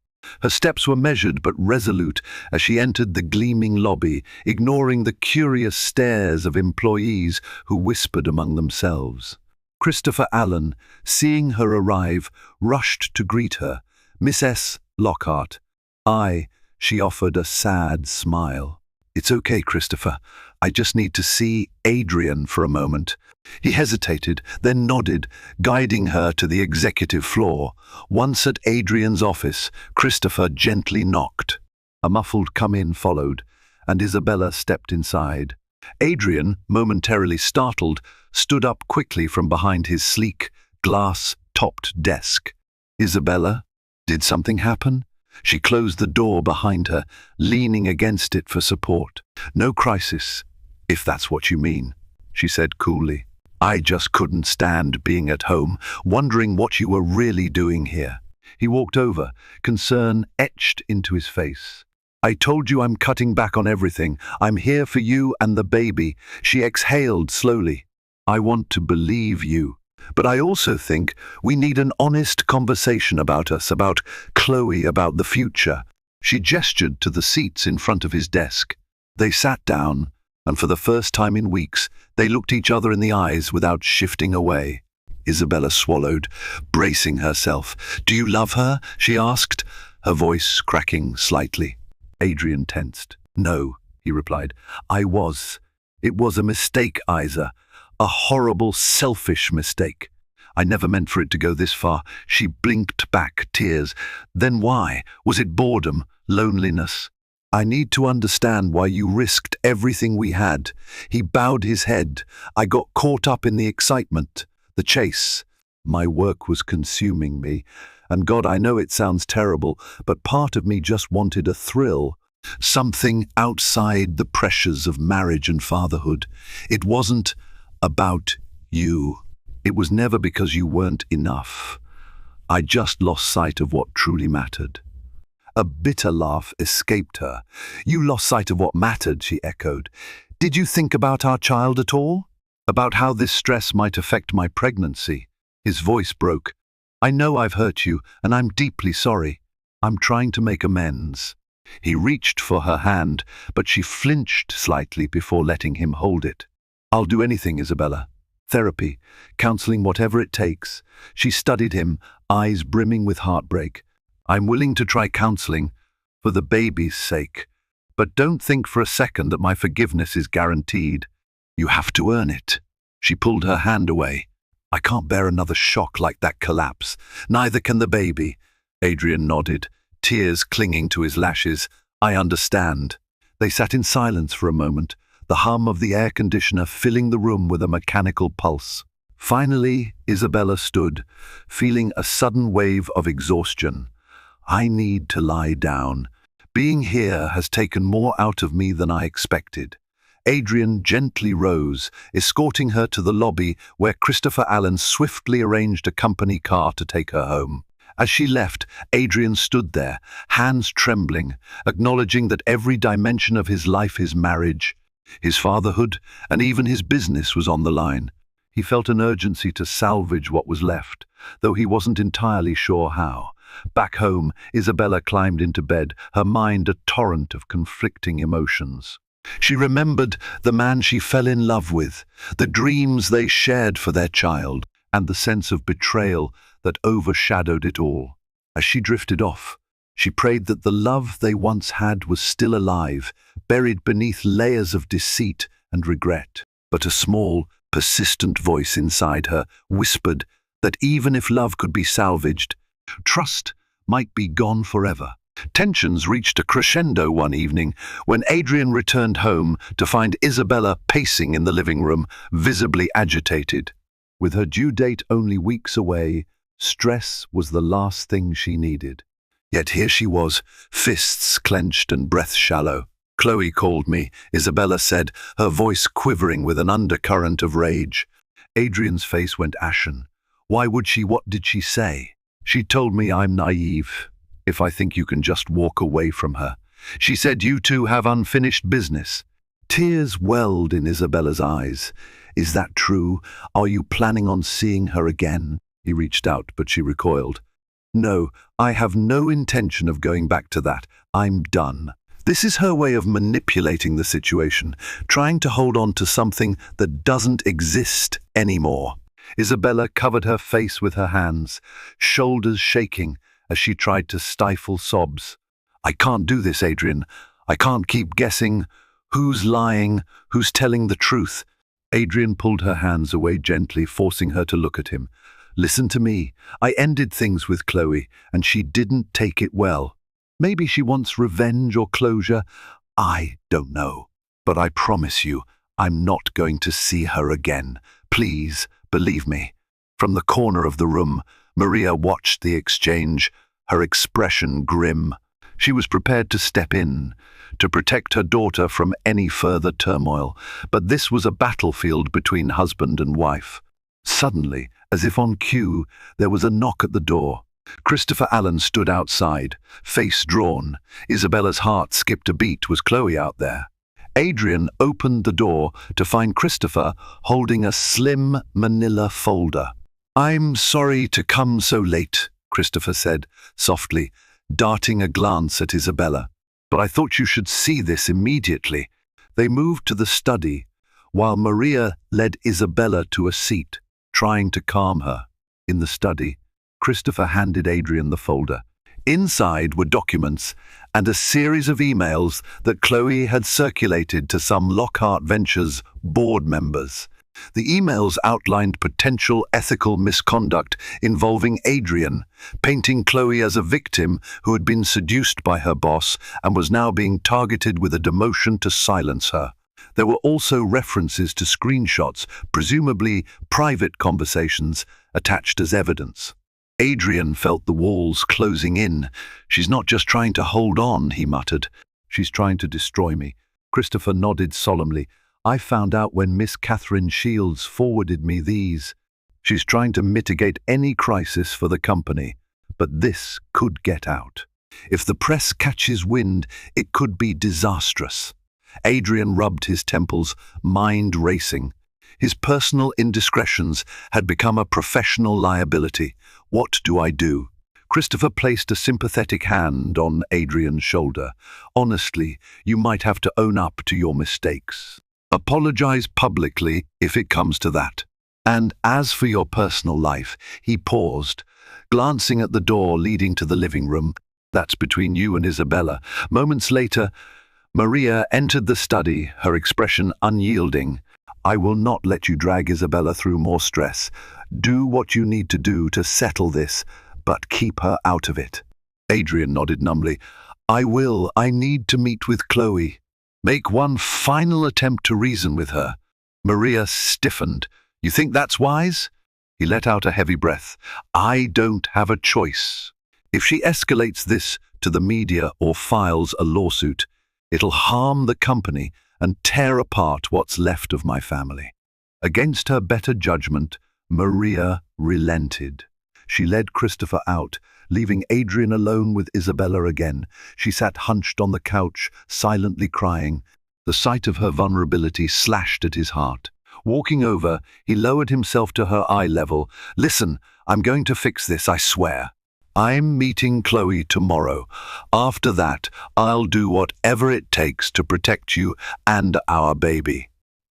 Her steps were measured but resolute as she entered the gleaming lobby, ignoring the curious stares of employees who whispered among themselves. Christopher Allen, seeing her arrive, rushed to greet her. "Miss Lockhart." She offered a sad smile. "It's okay, Christopher. I just need to see Adrian for a moment." He hesitated, then nodded, guiding her to the executive floor. Once at Adrian's office, Christopher gently knocked. A muffled "come in" followed, and Isabella stepped inside. Adrian, momentarily startled, stood up quickly from behind his sleek, glass-topped desk. "Isabella, did something happen?" She closed the door behind her, leaning against it for support. "No crisis, if that's what you mean," she said coolly. "I just couldn't stand being at home, wondering what you were really doing here." He walked over, concern etched into his face. "I told you I'm cutting back on everything. I'm here for you and the baby." She exhaled slowly. "I want to believe you. But I also think we need an honest conversation about us, about Chloe, about the future." She gestured to the seats in front of his desk. They sat down, and for the first time in weeks, they looked each other in the eyes without shifting away. Isabella swallowed, bracing herself. "Do you love her?" she asked, her voice cracking slightly. Adrian tensed. "No," he replied. "I was. It was a mistake, Isa. A horrible, selfish mistake. I never meant for it to go this far." She blinked back, tears. "Then why? Was it boredom? Loneliness?" "I need to understand why you risked everything we had." He bowed his head. "I got caught up in the excitement, the chase. My work was consuming me. And God, I know it sounds terrible, but part of me just wanted a thrill. Something outside the pressures of marriage and fatherhood. It wasn't about you. It was never because you weren't enough. I just lost sight of what truly mattered." A bitter laugh escaped her. "You lost sight of what mattered," she echoed. "Did you think about our child at all? About how this stress might affect my pregnancy?" His voice broke. "I know I've hurt you, and I'm deeply sorry. I'm trying to make amends." He reached for her hand, but she flinched slightly before letting him hold it. "I'll do anything, Isabella. Therapy, counseling, whatever it takes." She studied him, eyes brimming with heartbreak. "I'm willing to try counseling, for the baby's sake. But don't think for a second that my forgiveness is guaranteed. You have to earn it." She pulled her hand away. "I can't bear another shock like that collapse. Neither can the baby." Adrian nodded, tears clinging to his lashes. "I understand." They sat in silence for a moment, the hum of the air conditioner filling the room with a mechanical pulse. Finally, Isabella stood, feeling a sudden wave of exhaustion. "I need to lie down. Being here has taken more out of me than I expected." Adrian gently rose, escorting her to the lobby where Christopher Allen swiftly arranged a company car to take her home. As she left, Adrian stood there, hands trembling, acknowledging that every dimension of his life, his marriage, his fatherhood, and even his business was on the line. He felt an urgency to salvage what was left, though he wasn't entirely sure how. Back home, Isabella climbed into bed, her mind a torrent of conflicting emotions. She remembered the man she fell in love with, the dreams they shared for their child, and the sense of betrayal that overshadowed it all. As she drifted off, she prayed that the love they once had was still alive, buried beneath layers of deceit and regret. But a small, persistent voice inside her whispered that even if love could be salvaged, trust might be gone forever. Tensions reached a crescendo one evening when Adrian returned home to find Isabella pacing in the living room, visibly agitated. With her due date only weeks away, stress was the last thing she needed. Yet here she was, fists clenched and breath shallow. "Chloe called me," Isabella said, her voice quivering with an undercurrent of rage. Adrian's face went ashen. "Why would she? What did she say?" "She told me I'm naive, if I think you can just walk away from her. She said you two have unfinished business." Tears welled in Isabella's eyes. "Is that true? Are you planning on seeing her again?" He reached out, but she recoiled. "No, I have no intention of going back to that. I'm done." This is her way of manipulating the situation, trying to hold on to something that doesn't exist anymore. Isabella covered her face with her hands, shoulders shaking as she tried to stifle sobs. "I can't do this, Adrian. I can't keep guessing. Who's lying? Who's telling the truth?" Adrian pulled her hands away gently, forcing her to look at him. "Listen to me. I ended things with Chloe, and she didn't take it well. Maybe she wants revenge or closure. I don't know. But I promise you, I'm not going to see her again. Please, believe me." From the corner of the room, Maria watched the exchange, her expression grim. She was prepared to step in, to protect her daughter from any further turmoil, but this was a battlefield between husband and wife. Suddenly, as if on cue, there was a knock at the door. Christopher Allen stood outside, face drawn. Isabella's heart skipped a beat. Was Chloe out there? Adrian opened the door to find Christopher holding a slim manila folder. "I'm sorry to come so late," Christopher said, softly, darting a glance at Isabella. "But I thought you should see this immediately." They moved to the study, while Maria led Isabella to a seat, trying to calm her. In the study, Christopher handed Adrian the folder. Inside were documents and a series of emails that Chloe had circulated to some Lockhart Ventures board members. The emails outlined potential ethical misconduct involving Adrian, painting Chloe as a victim who had been seduced by her boss and was now being targeted with a demotion to silence her. There were also references to screenshots, presumably private conversations, attached as evidence. Adrian felt the walls closing in. "She's not just trying to hold on," he muttered. "She's trying to destroy me." Christopher nodded solemnly. "I found out when Miss Catherine Shields forwarded me these. She's trying to mitigate any crisis for the company. But this could get out. If the press catches wind, it could be disastrous." Adrian rubbed his temples, mind racing. His personal indiscretions had become a professional liability. What do I do? Christopher placed a sympathetic hand on Adrian's shoulder. "Honestly, you might have to own up to your mistakes. Apologize publicly if it comes to that. And as for your personal life," he paused, glancing at the door leading to the living room. "That's between you and Isabella." Moments later, Maria entered the study, her expression unyielding. "I will not let you drag Isabella through more stress. Do what you need to do to settle this, but keep her out of it." Adrian nodded numbly. "I will. I need to meet with Chloe. Make one final attempt to reason with her." Maria stiffened. "You think that's wise?" He let out a heavy breath. "I don't have a choice. If she escalates this to the media or files a lawsuit, it'll harm the company and tear apart what's left of my family." Against her better judgment, Maria relented. She led Christopher out, leaving Adrian alone with Isabella again. She sat hunched on the couch, silently crying. The sight of her vulnerability slashed at his heart. Walking over, he lowered himself to her eye level. "Listen, I'm going to fix this, I swear. I'm meeting Chloe tomorrow. After that, I'll do whatever it takes to protect you and our baby.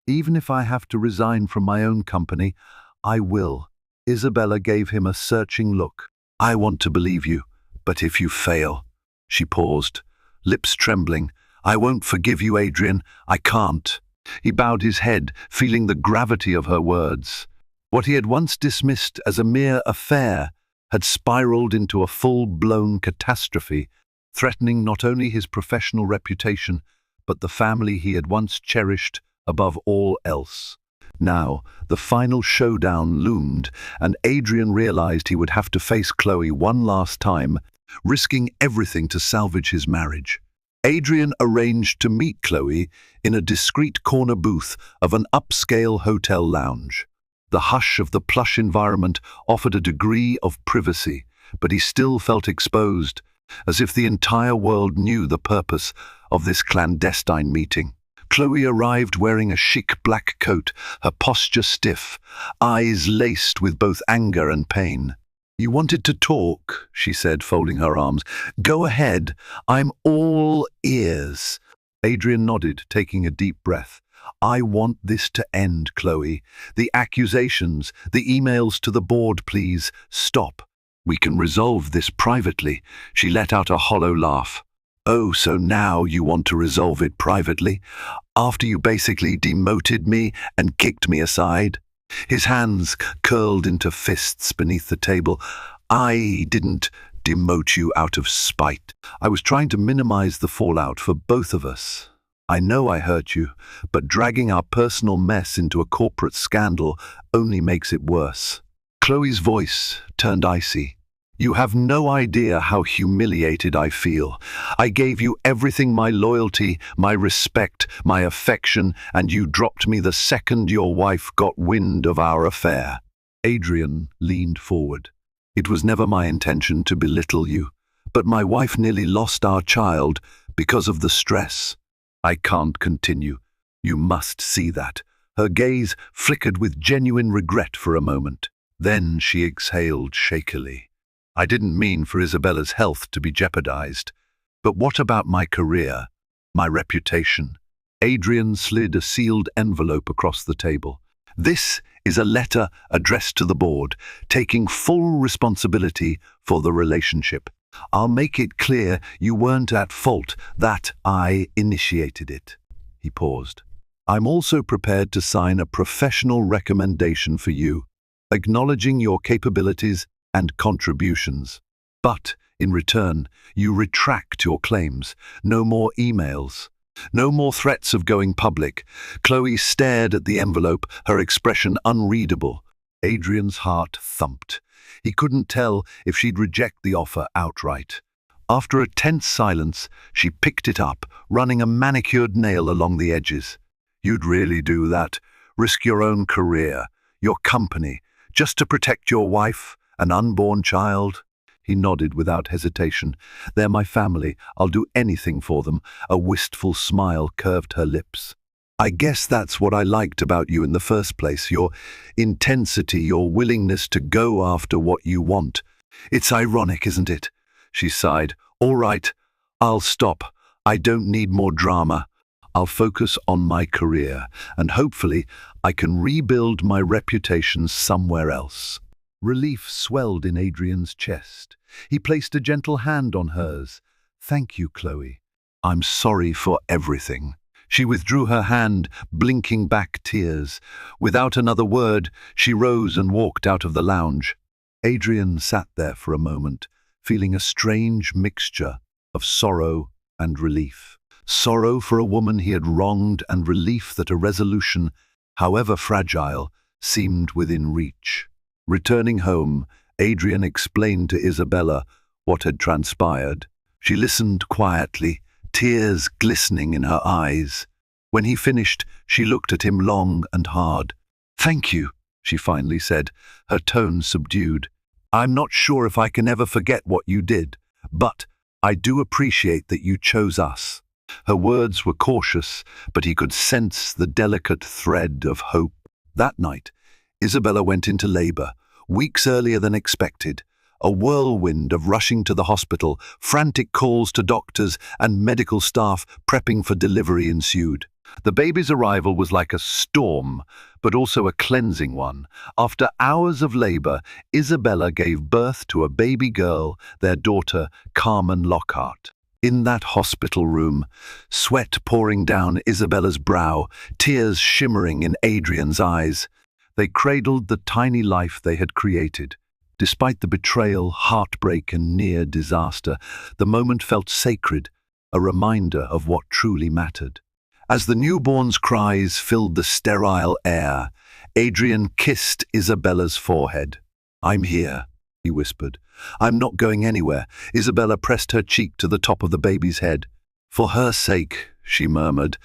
Even if I have to resign from my own company, I will." Isabella gave him a searching look. "I want to believe you, but if you fail..." She paused, lips trembling. "I won't forgive you, Adrian. I can't." He bowed his head, feeling the gravity of her words. What he had once dismissed as a mere affair had spiraled into a full-blown catastrophe, threatening not only his professional reputation, but the family he had once cherished above all else. Now, the final showdown loomed, and Adrian realized he would have to face Chloe one last time, risking everything to salvage his marriage. Adrian arranged to meet Chloe in a discreet corner booth of an upscale hotel lounge. The hush of the plush environment offered a degree of privacy, but he still felt exposed, as if the entire world knew the purpose of this clandestine meeting. Chloe arrived wearing a chic black coat, her posture stiff, eyes laced with both anger and pain. "You wanted to talk," she said, folding her arms. "Go ahead. I'm all ears." Adrian nodded, taking a deep breath. "I want this to end, Chloe. The accusations, the emails to the board, please, stop. We can resolve this privately." She let out a hollow laugh. "Oh, so now you want to resolve it privately? After you basically demoted me and kicked me aside?" His hands curled into fists beneath the table. "I didn't demote you out of spite. I was trying to minimize the fallout for both of us. I know I hurt you, but dragging our personal mess into a corporate scandal only makes it worse." Chloe's voice turned icy. "You have no idea how humiliated I feel. I gave you everything, my loyalty, my respect, my affection, and you dropped me the second your wife got wind of our affair." Adrian leaned forward. "It was never my intention to belittle you, but my wife nearly lost our child because of the stress. I can't continue. You must see that." Her gaze flickered with genuine regret for a moment. Then she exhaled shakily. I didn't mean for Isabella's health to be jeopardized. But what about my career, my reputation? Adrian slid a sealed envelope across the table. This is a letter addressed to the board, taking full responsibility for the relationship. I'll make it clear you weren't at fault, that I initiated it. He paused. I'm also prepared to sign a professional recommendation for you, acknowledging your capabilities and contributions. But, in return, you retract your claims. No more emails. No more threats of going public. Chloe stared at the envelope, her expression unreadable. Adrian's heart thumped. He couldn't tell if she'd reject the offer outright. After a tense silence, she picked it up, running a manicured nail along the edges. You'd really do that? Risk your own career, your company, just to protect your wife, an unborn child? He nodded without hesitation. They're my family. I'll do anything for them. A wistful smile curved her lips. I guess that's what I liked about you in the first place, your intensity, your willingness to go after what you want. It's ironic, isn't it? She sighed. All right, I'll stop. I don't need more drama. I'll focus on my career, and hopefully I can rebuild my reputation somewhere else. Relief swelled in Adrian's chest. He placed a gentle hand on hers. Thank you, Chloe. I'm sorry for everything. She withdrew her hand, blinking back tears. Without another word, she rose and walked out of the lounge. Adrian sat there for a moment, feeling a strange mixture of sorrow and relief. Sorrow for a woman he had wronged, and relief that a resolution, however fragile, seemed within reach. Returning home, Adrian explained to Isabella what had transpired. She listened quietly, tears glistening in her eyes. When he finished, she looked at him long and hard. Thank you, she finally said, her tone subdued. I'm not sure if I can ever forget what you did, but I do appreciate that you chose us. Her words were cautious, but he could sense the delicate thread of hope. That night, Isabella went into labor, weeks earlier than expected. A whirlwind of rushing to the hospital, frantic calls to doctors and medical staff prepping for delivery ensued. The baby's arrival was like a storm, but also a cleansing one. After hours of labor, Isabella gave birth to a baby girl, their daughter, Carmen Lockhart. In that hospital room, sweat pouring down Isabella's brow, tears shimmering in Adrian's eyes, they cradled the tiny life they had created. Despite the betrayal, heartbreak, and near disaster, the moment felt sacred, a reminder of what truly mattered. As the newborn's cries filled the sterile air, Adrian kissed Isabella's forehead. I'm here, he whispered. I'm not going anywhere. Isabella pressed her cheek to the top of the baby's head. For her sake, she murmured,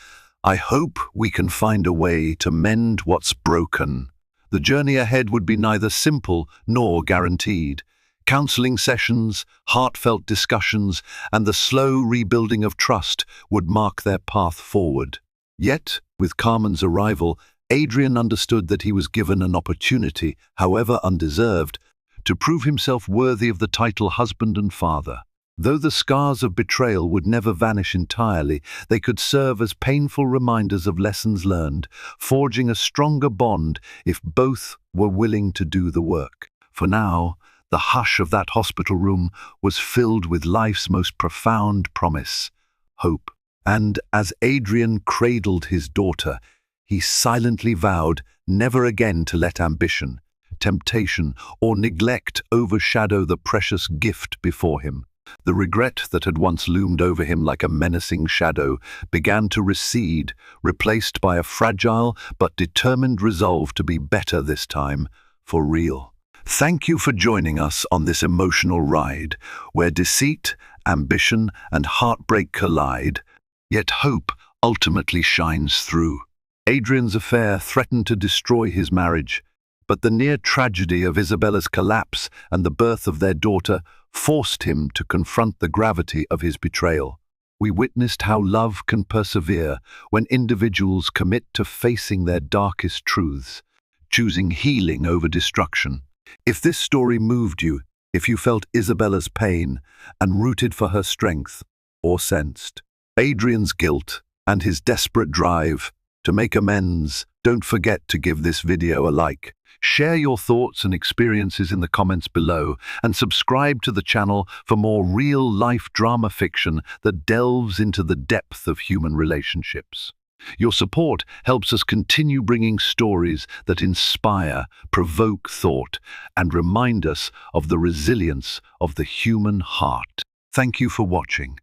I hope we can find a way to mend what's broken. The journey ahead would be neither simple nor guaranteed. Counseling sessions, heartfelt discussions, and the slow rebuilding of trust would mark their path forward. Yet, with Carmen's arrival, Adrian understood that he was given an opportunity, however undeserved, to prove himself worthy of the title husband and father. Though the scars of betrayal would never vanish entirely, they could serve as painful reminders of lessons learned, forging a stronger bond if both were willing to do the work. For now, the hush of that hospital room was filled with life's most profound promise, hope. And as Adrian cradled his daughter, he silently vowed never again to let ambition, temptation, or neglect overshadow the precious gift before him. The regret that had once loomed over him like a menacing shadow began to recede, replaced by a fragile but determined resolve to be better this time, for real. Thank you for joining us on this emotional ride, where deceit, ambition, and heartbreak collide, yet hope ultimately shines through. Adrian's affair threatened to destroy his marriage, but the near tragedy of Isabella's collapse and the birth of their daughter forced him to confront the gravity of his betrayal. We witnessed how love can persevere when individuals commit to facing their darkest truths, choosing healing over destruction. If this story moved you, if you felt Isabella's pain and rooted for her strength, or sensed Adrian's guilt and his desperate drive to make amends, don't forget to give this video a like. Share your thoughts and experiences in the comments below and subscribe to the channel for more real-life drama fiction that delves into the depth of human relationships. Your support helps us continue bringing stories that inspire, provoke thought, and remind us of the resilience of the human heart. Thank you for watching.